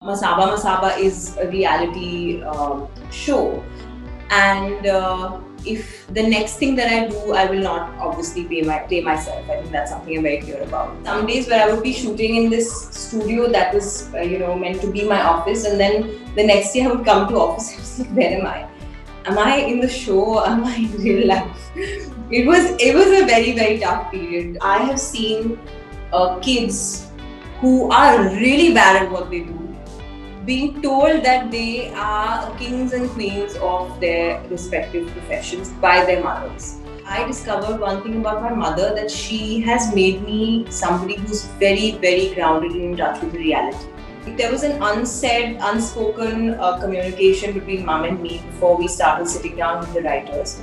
Masaba Masaba is a reality show, and if the next thing that I do, I will not obviously pay myself. I think that's something I'm very clear about. Some days where I would be shooting in this studio that was meant to be my office, and then the next day I would come to office and I was like, where am I? Am I in the show? Am I in real life? It was a very very tough period. I have seen kids who are really bad at what they do being told that they are kings and queens of their respective professions by their mothers. I discovered one thing about my mother, that she has made me somebody who's very, very grounded and in touch with reality. There was an unsaid, unspoken communication between mom and me before we started sitting down with the writers,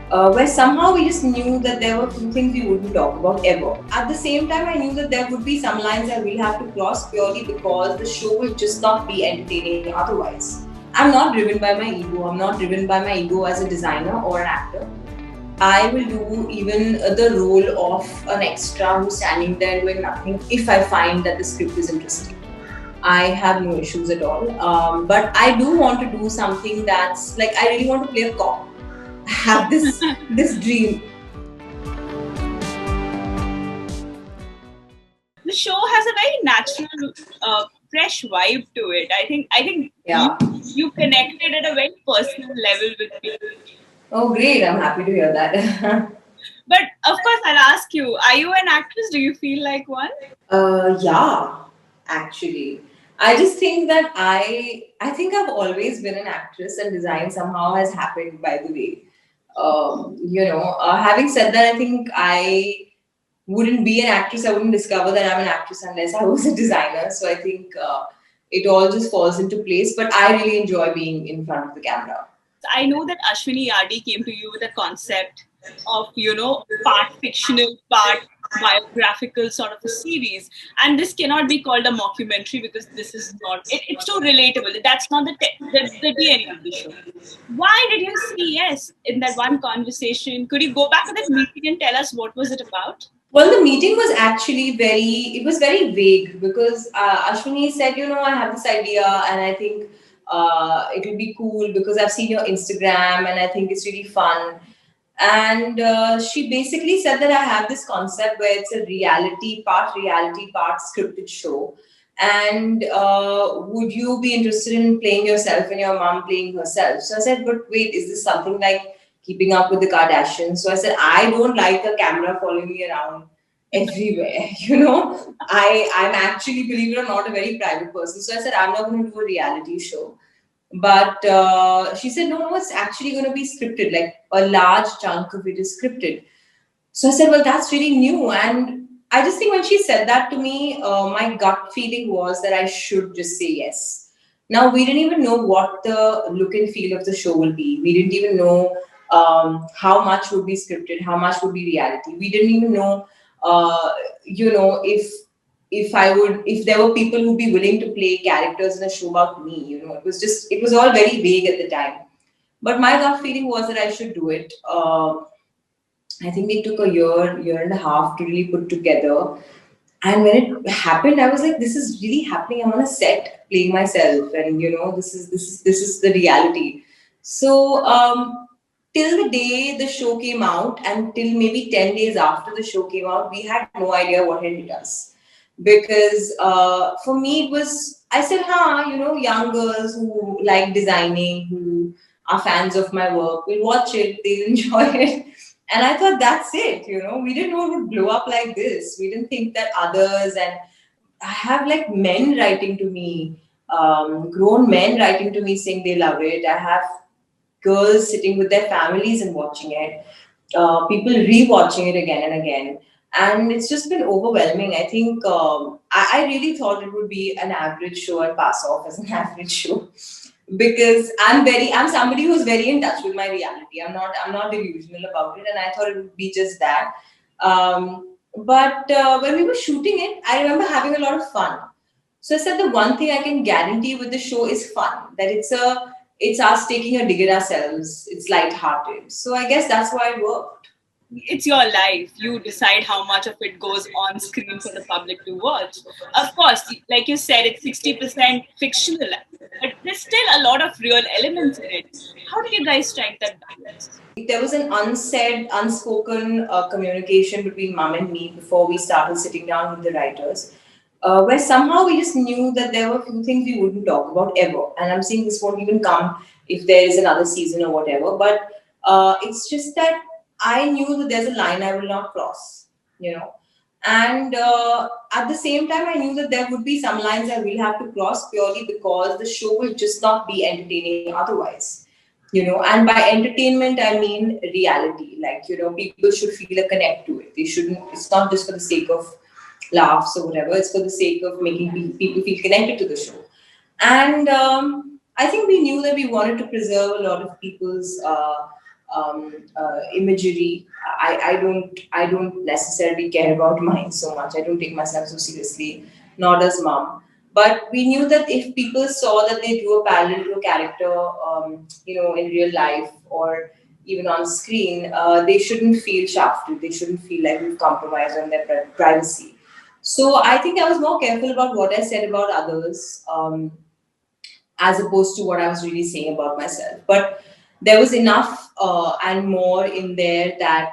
where somehow we just knew that there were two things we wouldn't talk about ever. At the same time, I knew that there would be some lines I will have to cross purely because the show will just not be entertaining otherwise. I'm not driven by my ego. I'm not driven by my ego as a designer or an actor. I will do even the role of an extra who's standing there doing nothing if I find that the script is interesting. I have no issues at all. But I do want to do something that's like, I really want to play a cop. I have this dream. The show has a very natural, fresh vibe to it. I think Yeah. you connected at a very personal level with me. Oh, great. I'm happy to hear that. But of course, I'll ask you: are you an actress? Do you feel like one? Yeah, actually. I just think that I think I've always been an actress, and design somehow has happened by the way. Having said that, I think I wouldn't be an actress. I wouldn't discover that I'm an actress unless I was a designer. So I think it all just falls into place. But I really enjoy being in front of the camera. I know that Ashwini Yadi came to you with a concept of, part fictional, part biographical sort of a series. And this cannot be called a mockumentary because this is not, it's too relatable. That's not the DNA of the show. Why did you say yes in that one conversation? Could you go back to that meeting and tell us what was it about? Well, the meeting was actually it was very vague because Ashwini said, I have this idea and I think it will be cool because I've seen your Instagram and I think it's really fun. And she basically said that I have this concept where it's a reality, part scripted show. And would you be interested in playing yourself and your mom playing herself? So I said, but wait, is this something like Keeping Up with the Kardashians? So I said, I don't like a camera following me around everywhere. I'm actually, believe it or not, a very private person. So I said, I'm not going to do a reality show. But she said, no, it's actually going to be scripted. Like a large chunk of it is scripted. So I said, well, that's really new. And I just think when she said that to me, my gut feeling was that I should just say yes. Now, we didn't even know what the look and feel of the show will be. We didn't even know how much would be scripted, how much would be reality. We didn't even know, if there were people who'd be willing to play characters in a show about me. It was all very vague at the time. But my gut feeling was that I should do it. I think it took a year and a half to really put together. And when it happened, I was like, "This is really happening. I'm on a set playing myself, and this is the reality." So till the day the show came out, and till maybe 10 days after the show came out, we had no idea what had hit us. Because for me, it was I said, "Huh, young girls who like designing, who are fans of my work, will watch it. They'll enjoy it." And I thought that's it. We didn't know it would blow up like this. We didn't think that others, and I have like men writing to me, grown men writing to me saying they love it. I have girls sitting with their families and watching it, people rewatching it again and again. And it's just been overwhelming. I think I really thought it would be an average show and pass off as an average show because I'm somebody who's very in touch with my reality. I'm not delusional about it, and I thought it would be just that. But when we were shooting it, I remember having a lot of fun. So I said the one thing I can guarantee with the show is fun. That it's us taking a dig at ourselves. It's light-hearted. So I guess that's why it worked. it's your life. You decide how much of it goes on screen for the public to watch. Of course, like you said, it's 60% fictional, but there's still a lot of real elements in it. How did you guys strike that balance? There was an unsaid, unspoken communication between mom and me before we started sitting down with the writers, where somehow we just knew that there were a few things we wouldn't talk about ever. And I'm saying this won't even come if there is another season or whatever. But it's just that I knew that there's a line I will not cross, you know. And at the same time, I knew that there would be some lines I will have to cross purely because the show will just not be entertaining otherwise, and by entertainment I mean reality. Like, people should feel a connect to it. They shouldn't, it's not just for the sake of laughs or whatever, it's for the sake of making people feel connected to the show. And I think we knew that we wanted to preserve a lot of people's imagery. I don't necessarily care about mine so much. I don't take myself so seriously, nor does mom. But we knew that if people saw that they drew a parallel to a character, in real life or even on screen, they shouldn't feel shafted. They shouldn't feel like we've compromised on their privacy. So I think I was more careful about what I said about others, as opposed to what I was really saying about myself. But there was enough and more in there that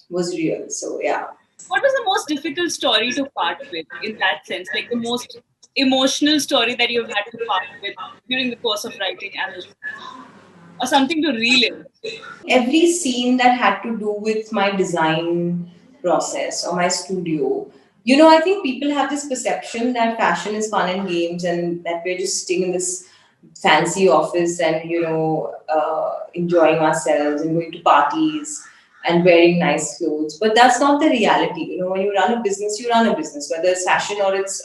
was real. So yeah. What was the most difficult story to part with in that sense? Like the most emotional story that you've had to part with during the course of writing Amazon, or something to relive? Every scene that had to do with my design process or my studio. I think people have this perception that fashion is fun and games and that we're just sitting in this fancy office and, enjoying ourselves and going to parties and wearing nice clothes. But that's not the reality. When you run a business, you run a business, whether it's fashion or it's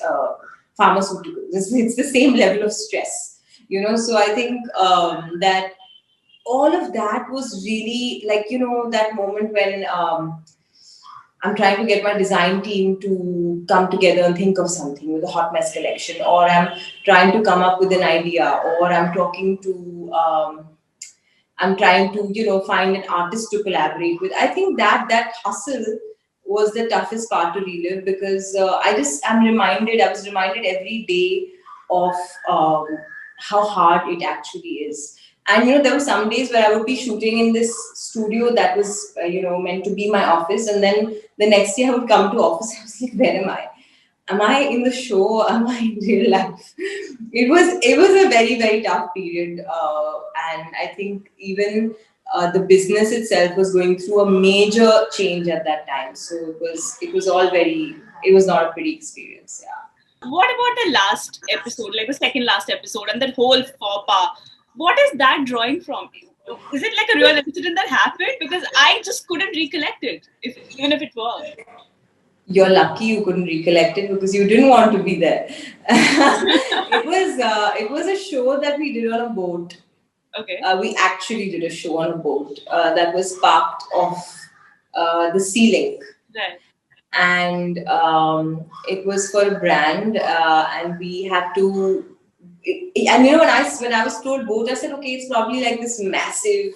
pharmaceuticals. It's the same level of stress. So I think that all of that was really like, that moment when I'm trying to get my design team to come together and think of something with a hot mess collection, or I'm trying to come up with an idea, or I'm trying to, find an artist to collaborate with. I think that hustle was the toughest part to relive because I was reminded every day of how hard it actually is. And there were some days where I would be shooting in this studio that was, meant to be my office, and then the next day I would come to office. I was like, where am I? Am I in the show? Am I in real life? It was a very very tough period, and I think even the business itself was going through a major change at that time. So it was not a pretty experience. Yeah. What about the last episode, like the second last episode, and that whole faux pas? What is that drawing from? Is it like a real incident that happened? Because I just couldn't recollect it, even if it was. You're lucky you couldn't recollect it because you didn't want to be there. It was a show that we did on a boat. Okay. We actually did a show on a boat that was parked off the sea link. Right. And it was for a brand, and we had to. And when I was told boat, I said, okay, it's probably like this massive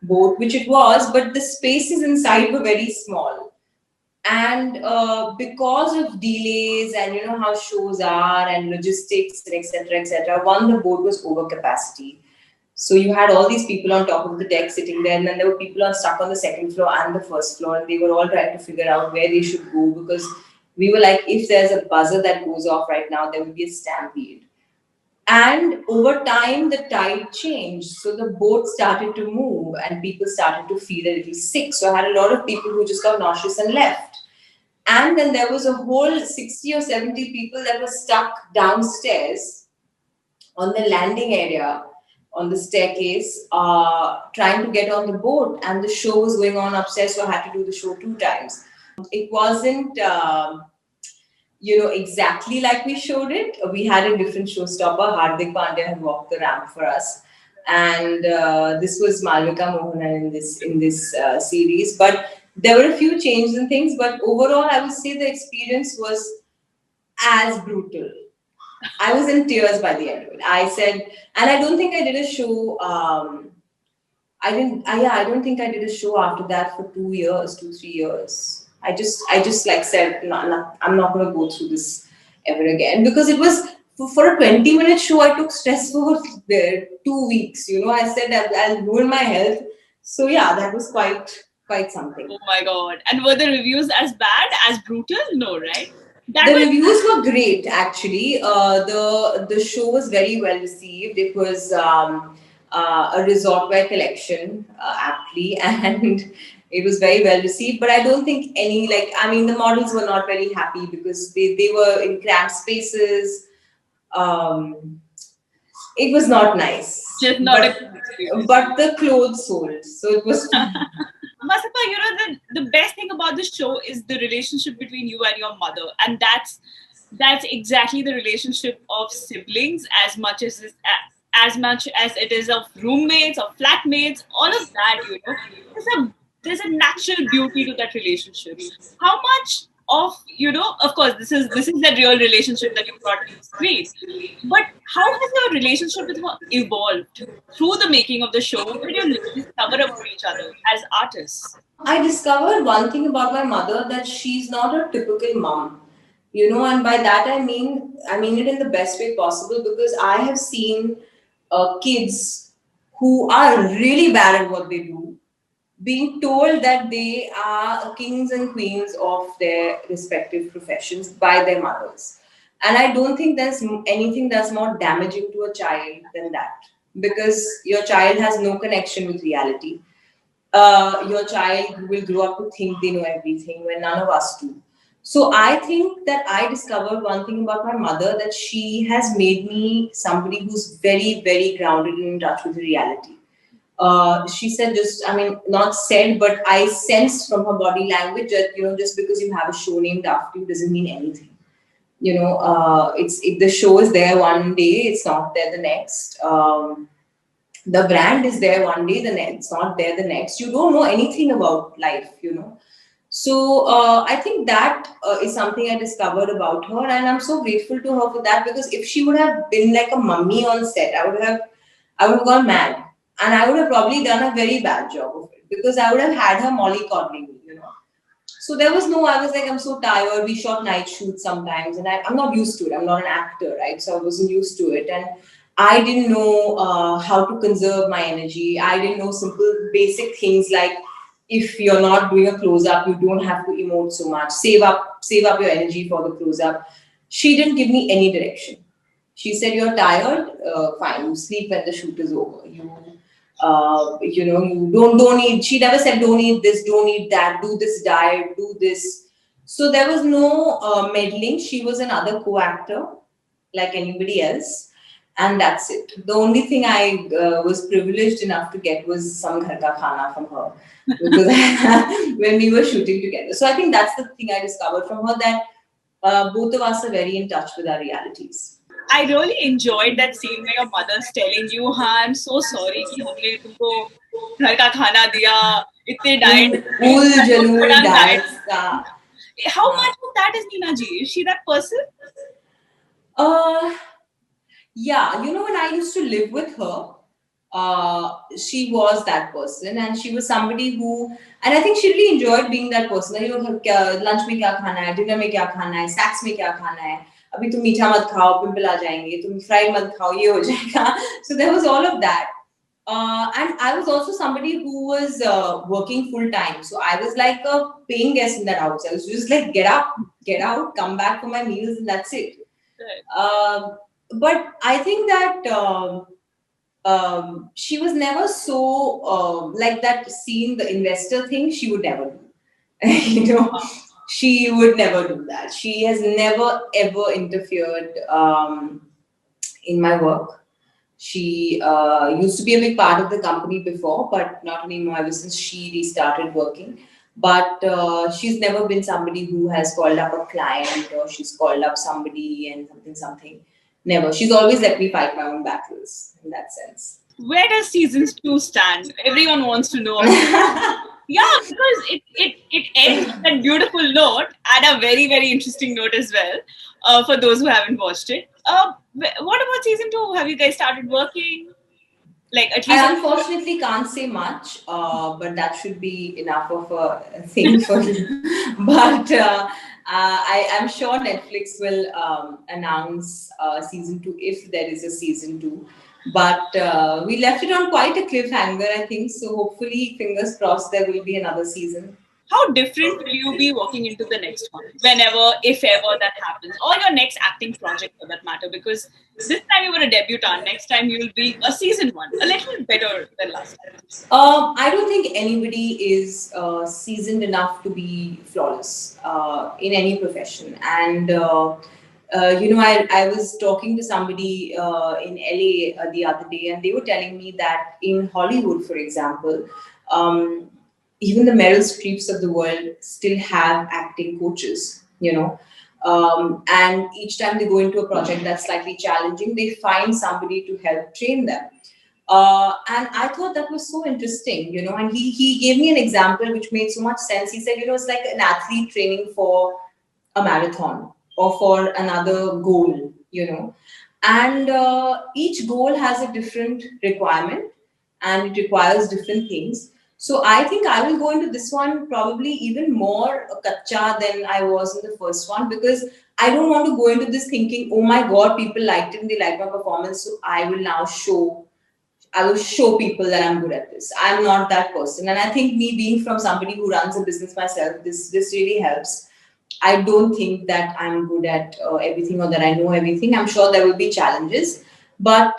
boat, which it was, but the spaces inside were very small. And because of delays and how shows are and logistics and etc., one, the boat was over capacity. So you had all these people on top of the deck sitting there, and then there were people stuck on the second floor and the first floor, and they were all trying to figure out where they should go because we were like, if there's a buzzer that goes off right now, there will be a stampede. And over time, the tide changed. So the boat started to move and people started to feel a little sick. So I had a lot of people who just got nauseous and left. And then there was a whole 60 or 70 people that were stuck downstairs on the landing area, on the staircase, trying to get on the boat. And the show was going on upstairs, so I had to do the show 2 times. It wasn't exactly like we showed it. We had a different showstopper. Hardik Pandya had walked the ramp for us, and this was Malvika Mohanan in this series. But there were a few changes and things. But overall, I would say the experience was as brutal. I was in tears by the end of it. I said, and I don't think I did a show I don't think I did a show after that for 2 years, 3 years. I just like said, no, no, I'm not going to go through this ever again because it was for a 20-minute show. I took stress for 2 weeks. I said I'll ruin my health. So yeah, that was quite something. Oh my god. And were the reviews as bad, as brutal? No, right? That The was reviews were great, actually. The show was very well received. It was a resort wear collection, aptly, and it was very well received. But I don't think any like I mean the models were not very happy because they were in cramped spaces. Um, it was not nice, just not a but good experience. but the clothes sold, so it was fine. Masapa, the best thing about the show is the relationship between you and your mother, and that's exactly the relationship of siblings as much as it is of roommates or flatmates. All of that, there's a natural beauty to that relationship. How much of of course, this is the real relationship that you brought to the screen, but how has your relationship with her evolved through the making of the show? What did you discover about each other as artists? I discovered one thing about my mother that she's not a typical mom. And by that I mean it in the best way possible because I have seen kids who are really bad at what they do being told that they are kings and queens of their respective professions by their mothers. And I don't think there's anything that's more damaging to a child than that because your child has no connection with reality. Your child will grow up to think they know everything when none of us do. So I think that I discovered one thing about my mother that she has made me somebody who's very, very grounded and in touch with reality. She said I mean, not said, but I sensed from her body language that, just because you have a show named after you doesn't mean anything. The show is there one day, it's not there the next. The brand is there one day, the next, it's not there the next. You don't know anything about life. So I think that is something I discovered about her, and I'm so grateful to her for that because if she would have been like a mummy on set, I would have gone mad, and I would have probably done a very bad job of it because I would have had her mollycoddling me. So there was no, I was like, I'm so tired. We shot night shoots sometimes, and I'm not used to it. I'm not an actor, right? So I wasn't used to it. And I didn't know how to conserve my energy. I didn't know simple, basic things like if you're not doing a close up, you don't have to emote so much. Save up your energy for the close up. She didn't give me any direction. She said, "You're tired. Fine. You sleep when the shoot is over. You don't eat." She never said, "Don't eat this, don't eat that. Do this diet, do this." So there was no meddling. She was another co-actor, like anybody else, and that's it. The only thing I was privileged enough to get was some ghar ka khana from her because when we were shooting together. So I think that's the thing I discovered from her that both of us are very in touch with our realities. I really enjoyed that scene where your mother's telling you, "हाँ, I'm so sorry कि हमने तुमको घर का खाना दिया, इतने diet, Cool Jalul diet." diets ka. How much of that is Neena ji? Is she that person? Uh, yeah, when I used to live with her, she was that person, and she was somebody who, and I think she really enjoyed being that person. Lunch में क्या खाना है, dinner में क्या खाना है, snacks में क्या खाना है. अभी तुम मीठा मत खाओ, पिंपल आ जाएंगे. तुम फ्राइड मत खाओ, ये हो जाएगा. So there was all of that. And I was also somebody who was working full time. So I was like a paying guest in that house. I was just like, get up, get out, come back for my meals, and that's it. But I think that she was never so like that. Seeing the investor thing, she would never do. She would never do that. She has never ever interfered in my work. She used to be a big part of the company before, but not anymore ever since she restarted working. But she's never been somebody who has called up a client or she's called up somebody and something. Never. She's always let me fight my own battles in that sense. Where does season 2 stand? Everyone wants to know. Yeah, because it ends on that beautiful note and a very, very interesting note as well, for those who haven't watched it. What about season 2? Have you guys started working? Like at least. I unfortunately can't say much, but that should be enough of a thing for you. But I am sure Netflix will announce season two if there is a season two. But we left it on quite a cliffhanger, I think. So hopefully, fingers crossed, there will be another season. How different will you be walking into the next one, whenever, if ever that happens, or your next acting project for that matter? Because this time you were a debutant, next time you will be a season one, a little better than last time. I don't think anybody is seasoned enough to be flawless in any profession. And, I was talking to somebody in LA the other day, and they were telling me that in Hollywood, for example, um, even the Meryl Streeps of the world still have acting coaches, and each time they go into a project that's slightly challenging, they find somebody to help train them. And I thought that was so interesting, and he gave me an example which made so much sense. He said, it's like an athlete training for a marathon or for another goal, and each goal has a different requirement and it requires different things. So I think I will go into this one probably even more kacha than I was in the first one, because I don't want to go into this thinking, oh my God, people liked it and they liked my performance, so I will show people that I'm good at this. I'm not that person. And I think me being from somebody who runs a business myself, this really helps. I don't think that I'm good at everything or that I know everything. I'm sure there will be challenges, but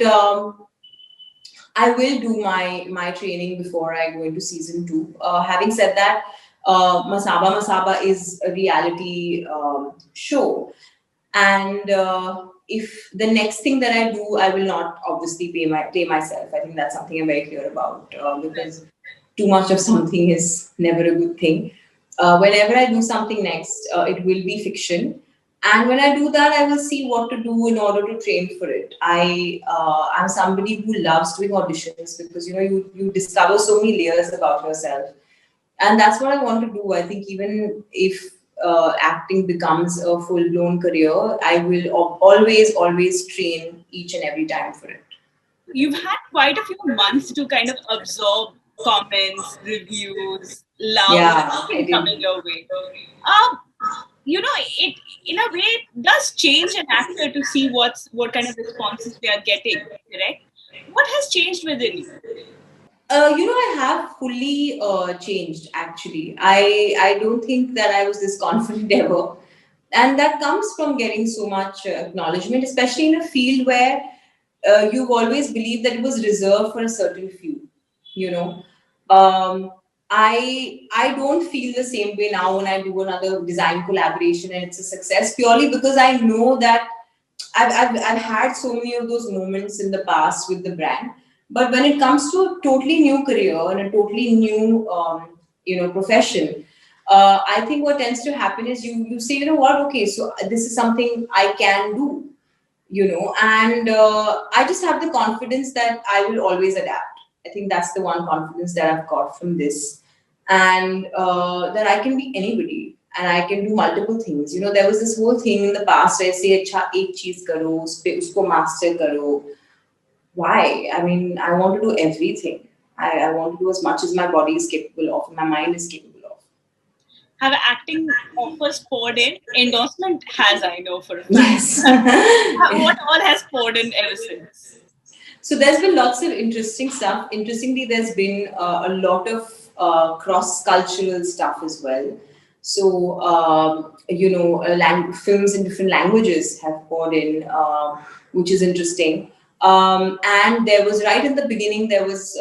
I will do my training before I go into season two. Having said that, Masaba Masaba is a reality show, and if the next thing that I do, I will not obviously pay myself. I think that's something I'm very clear about, because too much of something is never a good thing. Whenever I do something next, it will be fiction, and when I do that, I will see what to do in order to train for it. I'm somebody who loves doing auditions, because you discover so many layers about yourself, and that's what I want to do. I think even if acting becomes a full blown career, I will always train each and every time for it. You've had quite a few months to kind of absorb comments, reviews, love, Yeah, I everything did. coming your way. Um, it in a way it does change an actor to see what kind of responses they are getting. Correct? What has changed within you? I have fully changed. Actually, I don't think that I was this confident ever, and that comes from getting so much acknowledgement, especially in a field where you've always believed that it was reserved for a certain few. You know, um, I don't feel the same way now when I do another design collaboration and it's a success, purely because I know that I've had so many of those moments in the past with the brand. But when it comes to a totally new career and a totally new, profession, I think what tends to happen is you say, you know what, okay, so this is something I can do, and I just have the confidence that I will always adapt. I think that's the one confidence that I've got from this, and that I can be anybody and I can do multiple things. There was this whole thing in the past. I say, "अच्छा एक चीज करो, उसको master करो." Why? I mean, I want to do everything. I want to do as much as my body is capable of, my mind is capable of. Have acting offers poured in? Endorsement has, I know for a fact. Yes. What all has poured in ever since? So there's been lots of interesting stuff. Interestingly, there's been a lot of cross-cultural stuff as well. So films in different languages have poured in, which is interesting. And there was right in the beginning, there was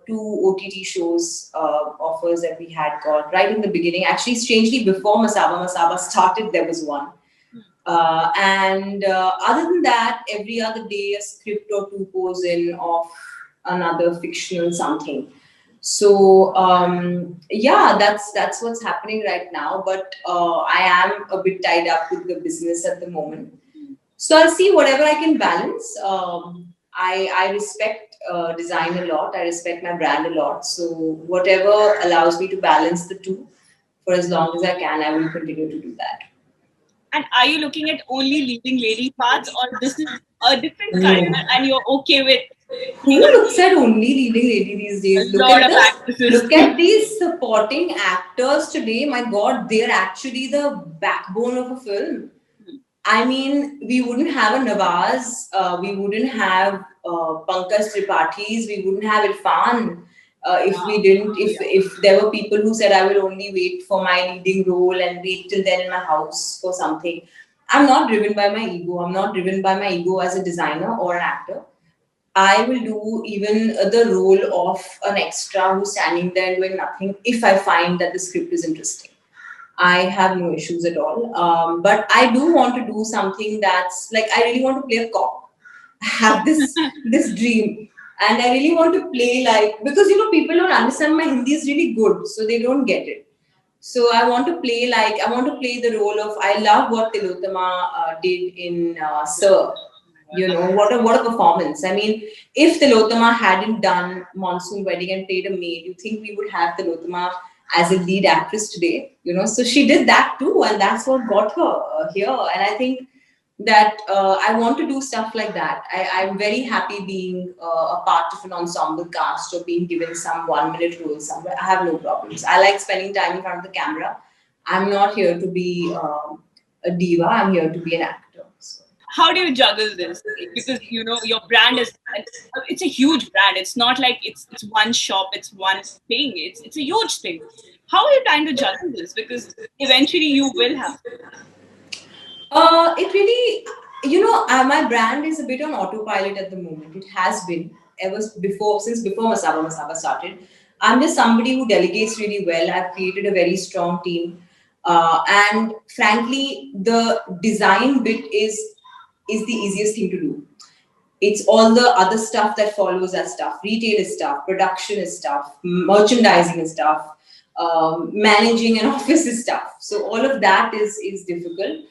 two OTT shows offers that we had got right in the beginning. Actually, strangely, before Masaba Masaba started, there was one. And other than that, every other day a script or two goes in of another fictional something. So yeah, that's what's happening right now. But I am a bit tied up with the business at the moment. So I'll see whatever I can balance. I respect design a lot. I respect my brand a lot. So whatever allows me to balance the two for as long as I can, I will continue to do that. And are you looking at only leading lady parts, or this is a different career and you're okay with Who looks at only leading lady these days? A lot of actresses. Look at these supporting actors today. My God, they're actually the backbone of a film. I mean, we wouldn't have a Nawaz, we wouldn't have Pankaj Tripaঠি's, we wouldn't have Irfan if we didn't. If there were people who said I will only wait for my leading role and wait till then in my house for something. I'm not driven by my ego. I'm not driven by my ego as a designer or an actor. I will do even the role of an extra who's standing there doing nothing if I find that the script is interesting. I have no issues at all. But I do want to do something that's like I really want to play a cop. I have this dream, and I really want to play like because people don't understand my Hindi is really good, so they don't get it. So I want to play like I want to play the role of I love what Tilotama did in Sir. What a performance. I mean, if Tilotama hadn't done Monsoon Wedding and played a maid, you think we would have Tilotama as a lead actress today? So she did that too, and that's what got her here. And I think that I want to do stuff like that. I'm very happy being a part of an ensemble cast or being given some 1 minute role somewhere. I have no problems. I like spending time in front of the camera. I'm not here to be a diva. I'm here to be an actor. So. How do you juggle this? Because your brand it's a huge brand. It's not like it's one shop, it's one thing. It's a huge thing. How are you trying to juggle this? Because eventually you will have to. It really, my brand is a bit on autopilot at the moment. It has been since before Masaba Masaba started. I'm just somebody who delegates really well. I've created a very strong team, and frankly, the design bit is the easiest thing to do. It's all the other stuff that follows that stuff. Retail is stuff, production is stuff, merchandising is stuff, managing an office is stuff. So all of that is difficult.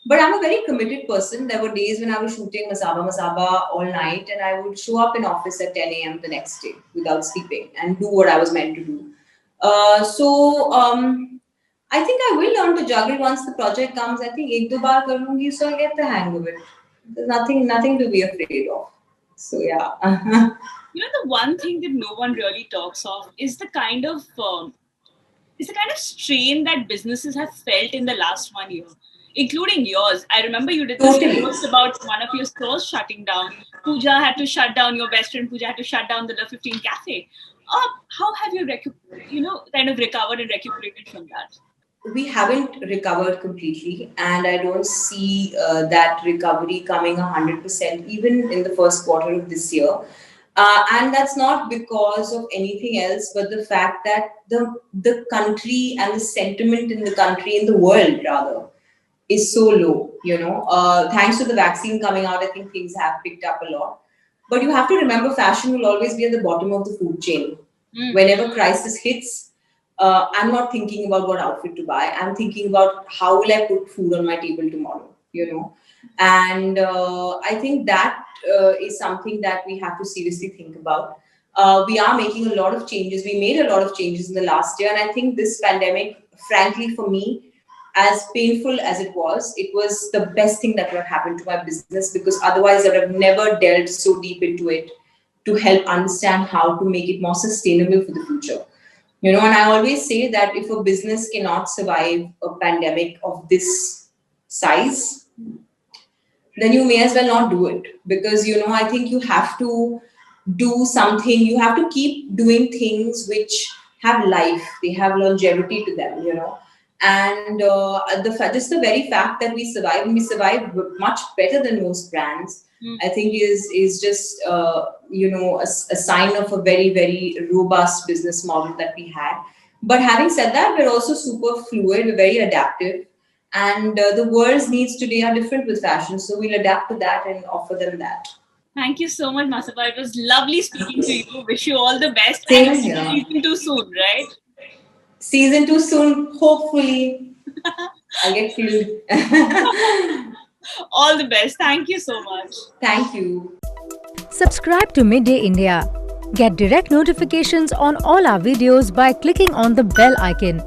But I'm a very committed person. There were days when I was shooting Masaba Masaba all night and I would show up in office at 10 a.m. the next day without sleeping and do what I was meant to do. I think I will learn to juggle once the project comes. I think ek do baar kar lungi, so I'll get the hang of it. There's nothing to be afraid of. So yeah. The one thing that no one really talks of is the kind of strain that businesses have felt in the last 1 year, including yours. I remember you did this post about one of your stores shutting down. Pooja had to shut down. Your best friend Pooja had to shut down the Le 15 Cafe. How have you kind of recovered and recuperated from that? We haven't recovered completely, and I don't see that recovery coming 100% even in the first quarter of this year. And that's not because of anything else, but the fact that the country and the sentiment in the country, in the world rather, is so low. Thanks to the vaccine coming out, I think things have picked up a lot. But you have to remember, fashion will always be at the bottom of the food chain. Whenever crisis hits, I'm not thinking about what outfit to buy. I'm thinking about how will I put food on my table tomorrow, And I think that is something that we have to seriously think about. We are making a lot of changes. We made a lot of changes in the last year. And I think this pandemic, frankly, for me, as painful as it was the best thing that would have happened to my business, because otherwise I would have never delved so deep into it to help understand how to make it more sustainable for the future. And I always say that if a business cannot survive a pandemic of this size, then you may as well not do it. Because, I think you have to do something, you have to keep doing things which have life, they have longevity to them, And just the very fact that we survive, and we survive much better than most brands, I think is just a sign of a very, very robust business model that we had. But having said that, we're also super fluid, we're very adaptive, and the world's needs today are different with fashion, so we'll adapt to that and offer them that. Thank you so much, Masaba. It was lovely speaking to you. Wish you all the best. Same and here. Season 2 soon, right? Season 2 soon, hopefully. I'll get filled. All the best. Thank you so much. Thank you. Subscribe to Midday India. Get direct notifications on all our videos by clicking on the bell icon.